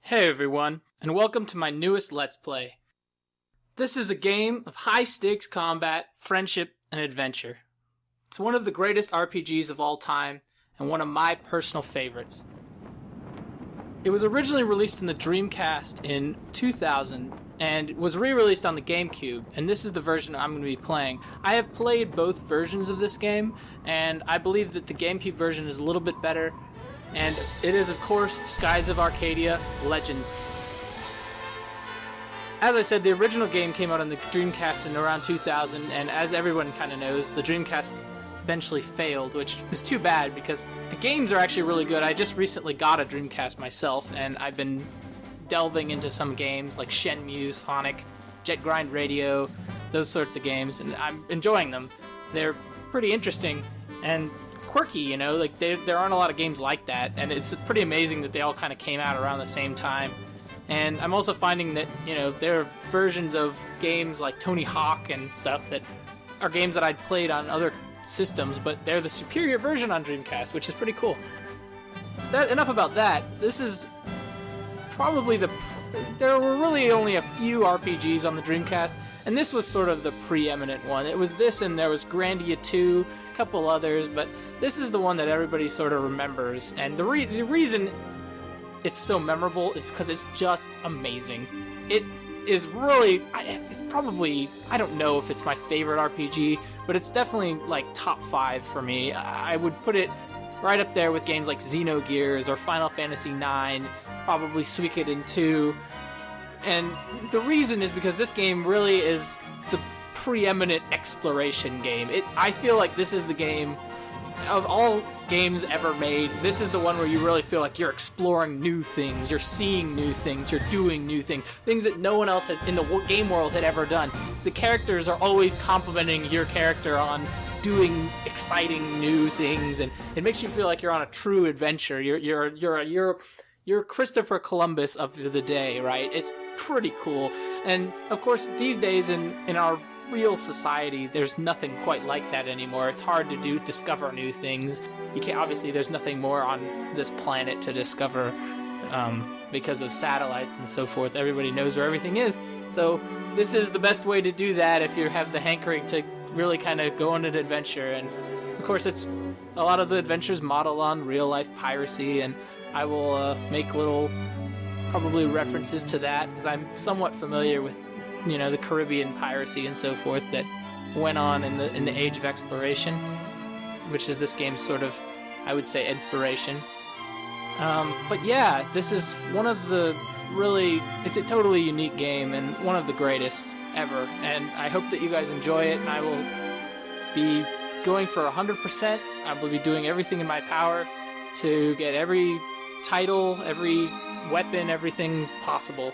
Hey everyone, and welcome to my newest Let's Play. This is a game of high-stakes combat, friendship, and adventure. It's one of the greatest RPGs of all time, and one of my personal favorites. It was originally released in the Dreamcast in 2000, and was re-released on the GameCube, and this is the version I'm going to be playing. I have played both versions of this game, and I believe that the GameCube version is a little bit better. And it is, of course, Skies of Arcadia Legends. As I said, the original game came out on the Dreamcast in around 2000, and as everyone kind of knows, the Dreamcast eventually failed, which was too bad because the games are actually really good. I just recently got a Dreamcast myself, and I've been delving into some games like Shenmue, Sonic, Jet Grind Radio, those sorts of games, and I'm enjoying them. They're pretty interesting, and quirky, you know, like there aren't a lot of games like that, and it's pretty amazing that they all kind of came out around the same time. And I'm also finding that, you know, there are versions of games like Tony Hawk and stuff that are games that I'd played on other systems, but they're the superior version on Dreamcast, which is pretty cool. Enough about that. This is probably there were really only a few RPGs on the Dreamcast, and this was sort of the preeminent one. It was this, and there was Grandia 2, a couple others, but this is the one that everybody sort of remembers. And the reason it's so memorable is because it's just amazing. It is really, it's probably, I don't know if it's my favorite RPG, but it's definitely like top 5 for me. I would put it right up there with games like Xenogears or Final Fantasy IX, probably Suikoden 2. And the reason is because this game really is the preeminent exploration game. I feel like this is the game, of all games ever made, this is the one where you really feel like you're exploring new things, you're seeing new things, you're doing new things that no one else in the game world had ever done. The characters are always complimenting your character on doing exciting new things, and it makes you feel like you're on a true adventure. You're Christopher Columbus of the day, right? It's pretty cool. And of course, these days in our real society, there's nothing quite like that anymore. It's hard to discover new things. Obviously, there's nothing more on this planet to discover because of satellites and so forth. Everybody knows where everything is. So this is the best way to do that if you have the hankering to really kind of go on an adventure. And of course, it's a lot of the adventures model on real-life piracy, and I will make little probably references to that because I'm somewhat familiar with, you know, the Caribbean piracy and so forth that went on in the Age of Exploration, which is this game's sort of, I would say, inspiration. But yeah, this is one of the it's a totally unique game and one of the greatest ever, and I hope that you guys enjoy it, and I will be going for 100%. I will be doing everything in my power to get every title, every weapon, everything possible.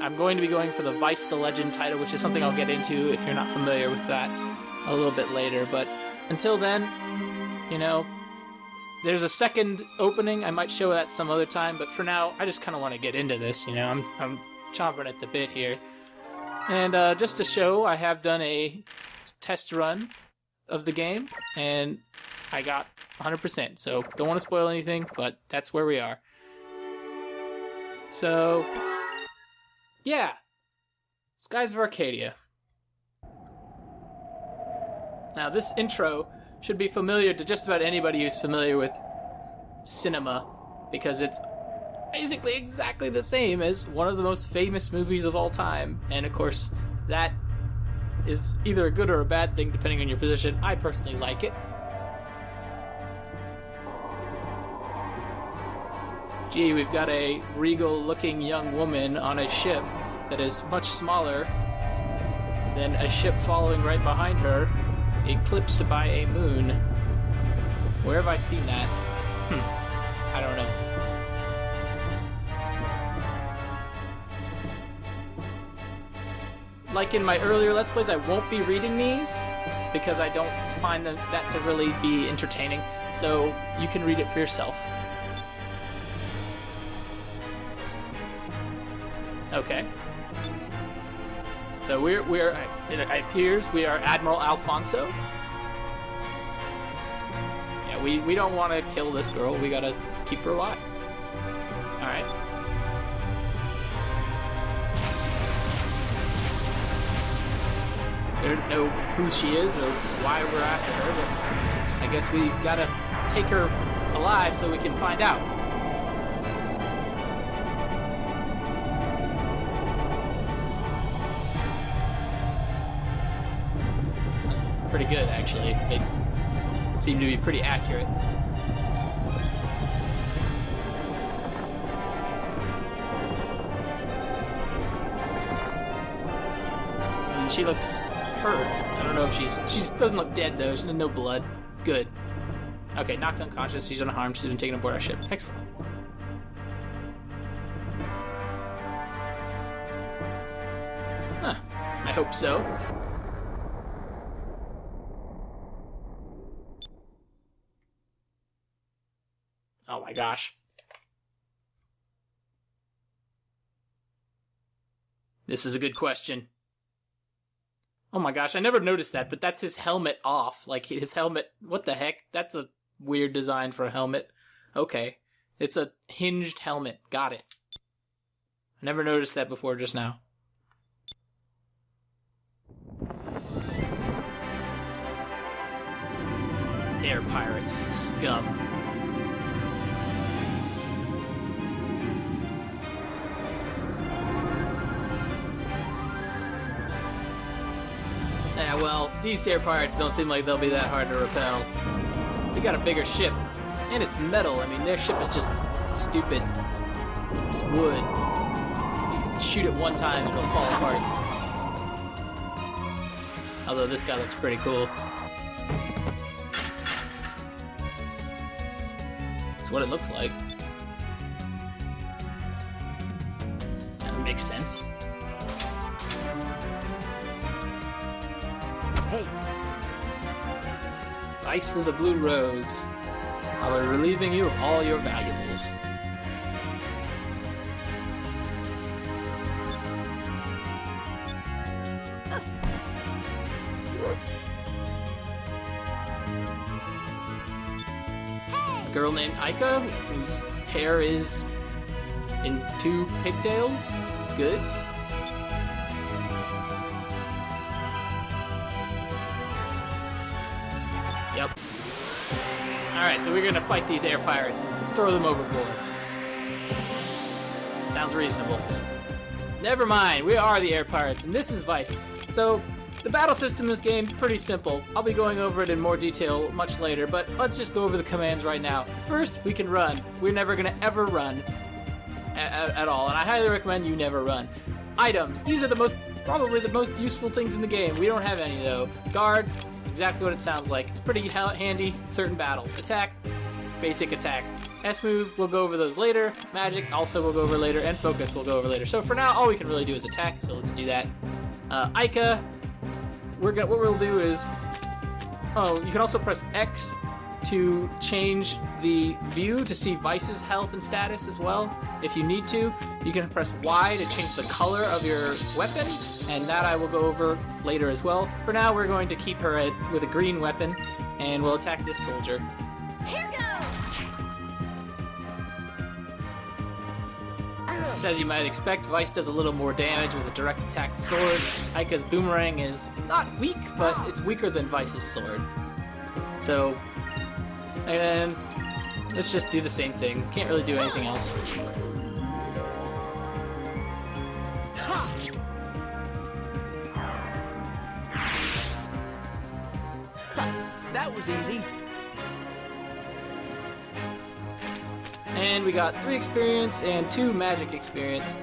I'm going to be going for the Vyse the Legend title, which is something I'll get into if you're not familiar with that a little bit later. But until then, you know, there's a second opening. I might show that some other time, but for now, I just kind of want to get into this, you know. I'm chomping at the bit here. And just to show, I have done a test run of the game, and I got 100%, so don't want to spoil anything, but that's where we are. So, yeah, Skies of Arcadia. Now, this intro should be familiar to just about anybody who's familiar with cinema, because it's basically exactly the same as one of the most famous movies of all time, and of course, that is either a good or a bad thing, depending on your position. I personally like it. Gee, we've got a regal-looking young woman on a ship that is much smaller than a ship following right behind her, eclipsed by a moon. Where have I seen that? I don't know. Like in my earlier Let's Plays, I won't be reading these because I don't find that to really be entertaining, so you can read it for yourself. Okay. So it appears we are Admiral Alfonso. Yeah, we don't want to kill this girl. We gotta keep her alive. Alright. don't know who she is or why we're after her, but I guess we gotta take her alive so we can find out. That's pretty good, actually. They seem to be pretty accurate. And she looks hurt. I don't know if she doesn't look dead though. She has no blood. Good. Okay, knocked unconscious. She's unharmed. She's been taken aboard our ship. Excellent. Huh. I hope so. Oh my gosh. This is a good question. Oh my gosh, I never noticed that, but that's his helmet off. Like, his helmet... What the heck? That's a weird design for a helmet. Okay. It's a hinged helmet. Got it. I never noticed that before just now. Air pirates. Scum. Yeah, well, these air pirates don't seem like they'll be that hard to repel. They got a bigger ship. And it's metal. I mean, their ship is just stupid. Just wood. You shoot it one time and it'll fall apart. Although this guy looks pretty cool. That's what it looks like. That makes sense. Hey. Vyse of the Blue Rogues. I'll be relieving you of all your valuables. A girl named Aika, whose hair is in 2 pigtails. Good. Yep. Alright, so we're gonna fight these air pirates and throw them overboard. Sounds reasonable. Never mind, we are the air pirates, and this is Vyse. So, the battle system in this game, pretty simple. I'll be going over it in more detail much later, but let's just go over the commands right now. First, we can run. We're never gonna ever run at all, and I highly recommend you never run. Items. These are probably the most useful things in the game. We don't have any, though. Guard. Exactly what it sounds like. It's pretty handy, certain battles. Attack, basic attack. S-move, we'll go over those later. Magic, also we'll go over later. And focus, we'll go over later. So for now, all we can really do is attack, so let's do that. Aika, what we'll do is... Oh, you can also press X to change the view to see Vyse's health and status as well, if you need to. You can press Y to change the color of your weapon, and that I will go over later as well. For now, we're going to keep her with a green weapon, and we'll attack this soldier. Here goes! As you might expect, Vyse does a little more damage with a direct attack sword. Aika's boomerang is not weak, but it's weaker than Vyse's sword. So, and let's just do the same thing. Can't really do anything else. That was easy. And we got 3 experience and 2 magic experience.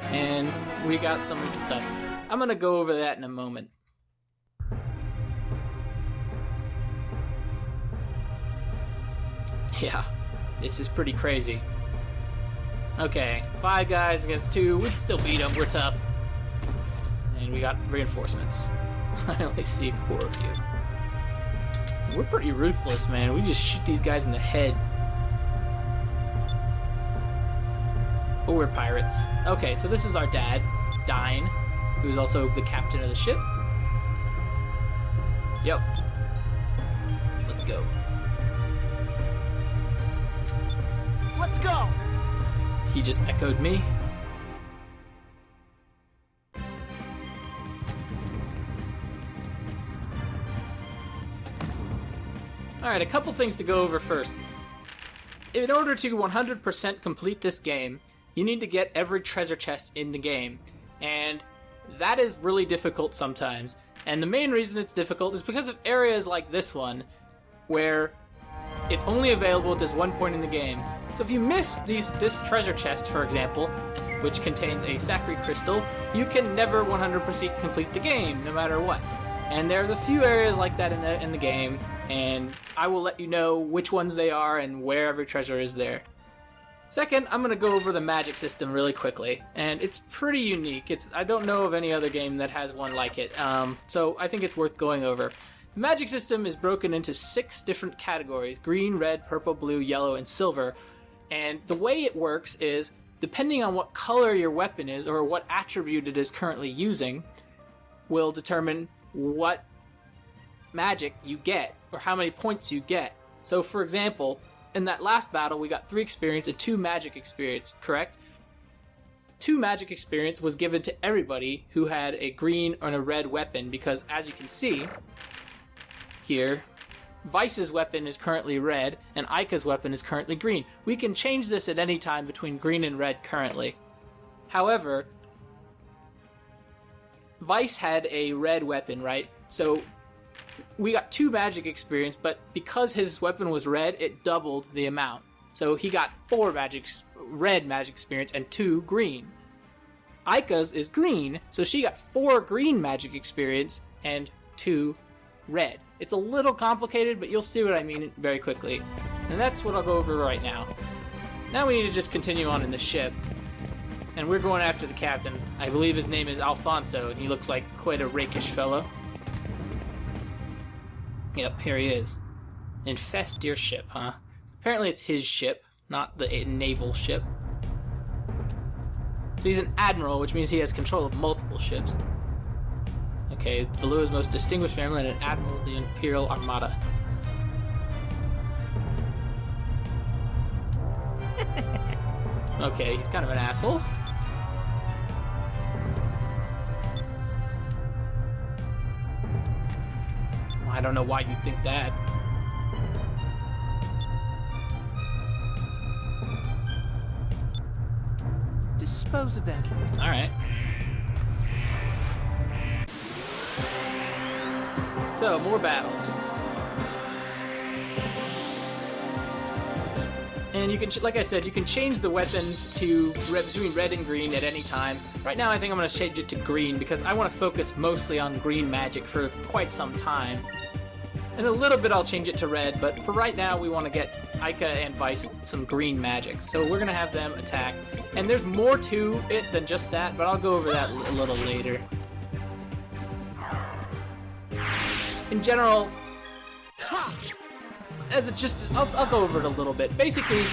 And we got some stuff. I'm gonna go over that in a moment. Yeah, this is pretty crazy. Okay, 5 guys against 2. We can still beat them. We're tough. And we got reinforcements. I only see 4 of you. We're pretty ruthless, man. We just shoot these guys in the head. But we're pirates. Okay, so this is our dad, Dine, who's also the captain of the ship. Yep. Let's go. Let's go! He just echoed me. Alright, a couple things to go over first. In order to 100% complete this game, you need to get every treasure chest in the game. And that is really difficult sometimes. And the main reason it's difficult is because of areas like this one, where it's only available at this one point in the game. So if you miss this treasure chest, for example, which contains a Sacri crystal, you can never 100% complete the game, no matter what. And there's a few areas like that in the game, and I will let you know which ones they are and where every treasure is there. Second, I'm going to go over the magic system really quickly, and it's pretty unique. I don't know of any other game that has one like it, so I think it's worth going over. The magic system is broken into 6 different categories: green, red, purple, blue, yellow, and silver. And the way it works is, depending on what color your weapon is or what attribute it is currently using, will determine what magic you get or how many points you get. So for example, in that last battle we got 3 experience and 2 magic experience, correct? 2 magic experience was given to everybody who had a green or a red weapon, because as you can see here, Vyse's weapon is currently red and Aika's weapon is currently green. We can change this at any time between green and red currently. However, Vyse had a red weapon, right? So we got 2 magic experience, but because his weapon was red, it doubled the amount. So he got 4 red magic experience and 2 green. Aika's is green, so she got 4 green magic experience and 2 red. It's a little complicated, but you'll see what I mean very quickly. And that's what I'll go over right now. Now we need to just continue on in the ship. And we're going after the captain. I believe his name is Alfonso, and he looks like quite a rakish fellow. Yep, here he is. Infest your ship, huh? Apparently it's his ship, not the naval ship. So he's an admiral, which means he has control of multiple ships. Okay, Valua's most distinguished family and an admiral of the Imperial Armada. Okay, he's kind of an asshole. I don't know why you think that. Dispose of them. Alright. So, more battles. And you can, like I said, you can change the weapon to between red and green at any time. Right now I think I'm going to change it to green because I want to focus mostly on green magic for quite some time. In a little bit I'll change it to red, but for right now we want to get Aika and Vyse some green magic. So we're going to have them attack. And there's more to it than just that, but I'll go over that a little later. In general, I'll go over it a little bit. Basically,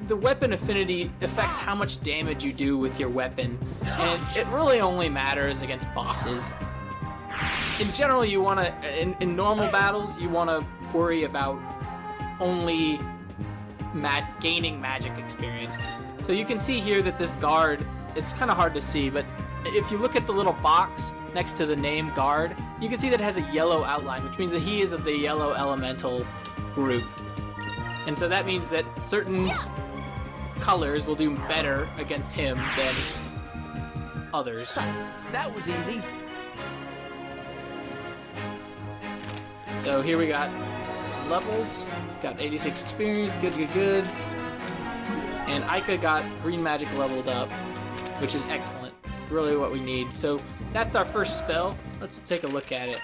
the weapon affinity affects how much damage you do with your weapon, and it really only matters against bosses. In general, you want to, in normal battles, you want to worry about only gaining magic experience. So you can see here that this guard, it's kind of hard to see, but if you look at the little box next to the name guard, you can see that it has a yellow outline, which means that he is of the yellow elemental group. And so that means that certain colors will do better against him than others. That was easy. So here we got some levels. Got 86 experience, good. And Aika got green magic leveled up, which is excellent. It's really what we need. So that's our first spell. Let's take a look at it.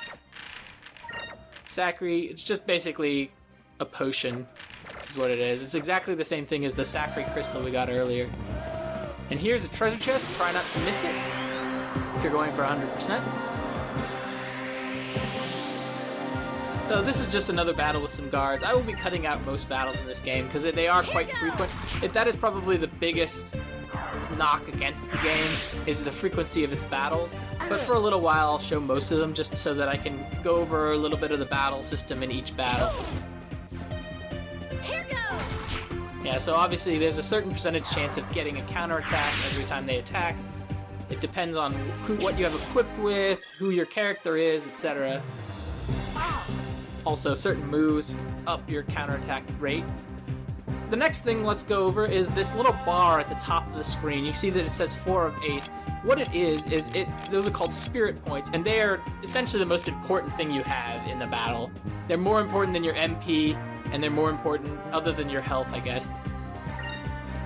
Sacri, it's just basically a potion, is what it is. It's exactly the same thing as the Sacri crystal we got earlier. And here's a treasure chest. Try not to miss it if you're going for 100%. So this is just another battle with some guards. I will be cutting out most battles in this game because they are quite frequent. That is probably the biggest knock against the game, is the frequency of its battles. But for a little while I'll show most of them just so that I can go over a little bit of the battle system in each battle. Here goes. Yeah, so obviously there's a certain percentage chance of getting a counterattack every time they attack. It depends on what you have equipped with, who your character is, etc. also certain moves up your counterattack rate. The next thing let's go over is this little bar at the top of the screen. You see that it says 4 of 8. What it is those are called spirit points, and they are essentially the most important thing you have in the battle. They're more important than your MP, and they're more important other than your health, I guess.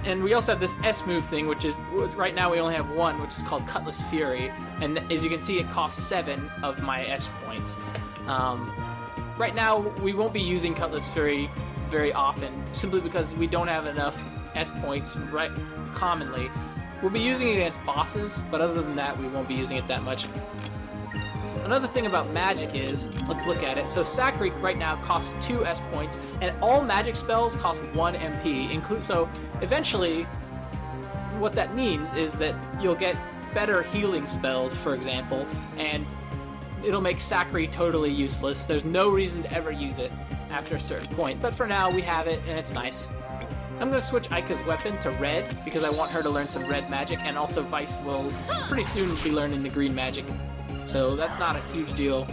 And we also have this S move thing, which is, right now we only have one, which is called Cutlass Fury, and as you can see it costs 7 of my S points. Right now we won't be using Cutlass Fury very often, simply because we don't have enough S points commonly. We'll be using it against bosses, but other than that, we won't be using it that much. Another thing about magic is, let's look at it. So Sacri right now costs 2 S points, and all magic spells cost 1 MP. So eventually, what that means is that you'll get better healing spells, for example, and it'll make Sacri totally useless. There's no reason to ever use it after a certain point, but for now we have it, and it's nice. I'm going to switch Aika's weapon to red, because I want her to learn some red magic, and also Vyse will pretty soon be learning the green magic. So that's not a huge deal.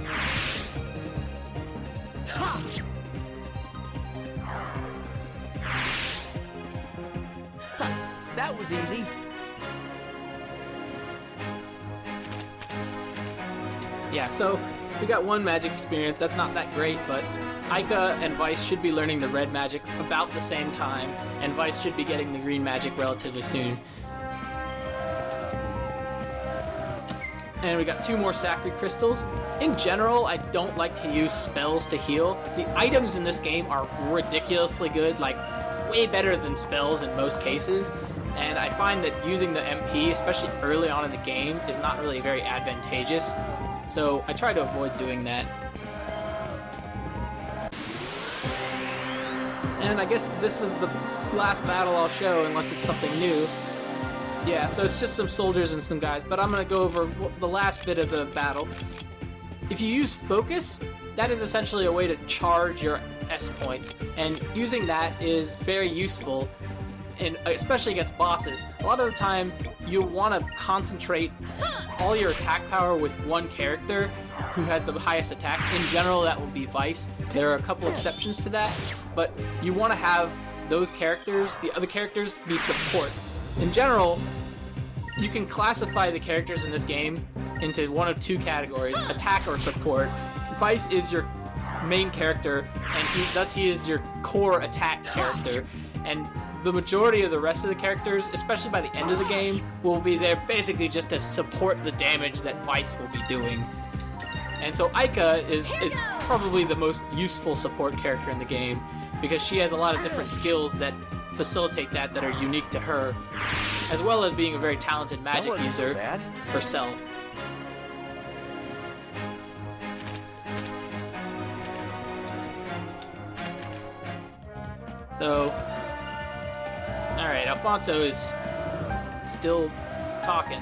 That was easy. Yeah, so we got 1 magic experience. That's not that great, but Aika and Vyse should be learning the red magic about the same time, and Vyse should be getting the green magic relatively soon. And we got 2 more Sacri crystals. In general, I don't like to use spells to heal. The items in this game are ridiculously good, like way better than spells in most cases. And I find that using the MP, especially early on in the game, is not really very advantageous. So I try to avoid doing that. And I guess this is the last battle I'll show, unless it's something new. Yeah, so it's just some soldiers and some guys, but I'm going to go over the last bit of the battle. If you use focus, that is essentially a way to charge your S points, and using that is very useful, especially against bosses. A lot of the time, you want to concentrate all your attack power with one character who has the highest attack. In general, that will be Vyse. There are a couple exceptions to that, but you want to have those characters, the other characters, be support. In general, you can classify the characters in this game into one of 2 categories, attack or support. Vyse is your main character, and he is your core attack character, and the majority of the rest of the characters, especially by the end of the game, will be there basically just to support the damage that Vyse will be doing. And so Aika is probably the most useful support character in the game, because she has a lot of different skills that facilitate that are unique to her, as well as being a very talented magic user herself. So, alright, Alfonso is still talking.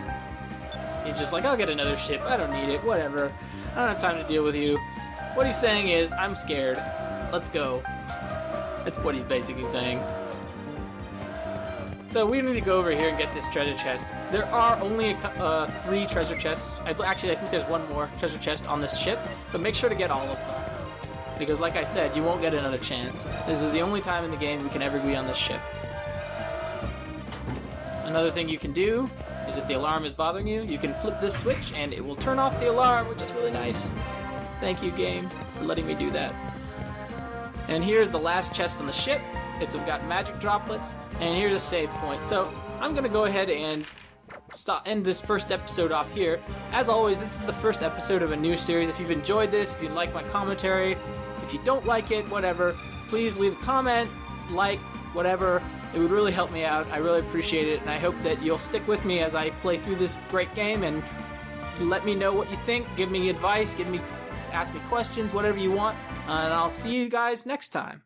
He's just like, I'll get another ship, I don't need it, whatever. I don't have time to deal with you. What he's saying is, I'm scared. Let's go. That's what he's basically saying. So we need to go over here and get this treasure chest. There are only 3 treasure chests. Actually, I think there's 1 more treasure chest on this ship, but make sure to get all of them. Because like I said, you won't get another chance. This is the only time in the game we can ever be on this ship. Another thing you can do is if the alarm is bothering you, you can flip this switch and it will turn off the alarm, which is really nice. Thank you, game, for letting me do that. And here's the last chest on the ship. It's got magic droplets, and here's a save point. So I'm going to go ahead and end this first episode off here. As always, this is the first episode of a new series. If you've enjoyed this, if you like my commentary, if you don't like it, whatever, please leave a comment, like, whatever. It would really help me out. I really appreciate it, and I hope that you'll stick with me as I play through this great game, and let me know what you think. Give me advice, ask me questions, whatever you want, and I'll see you guys next time.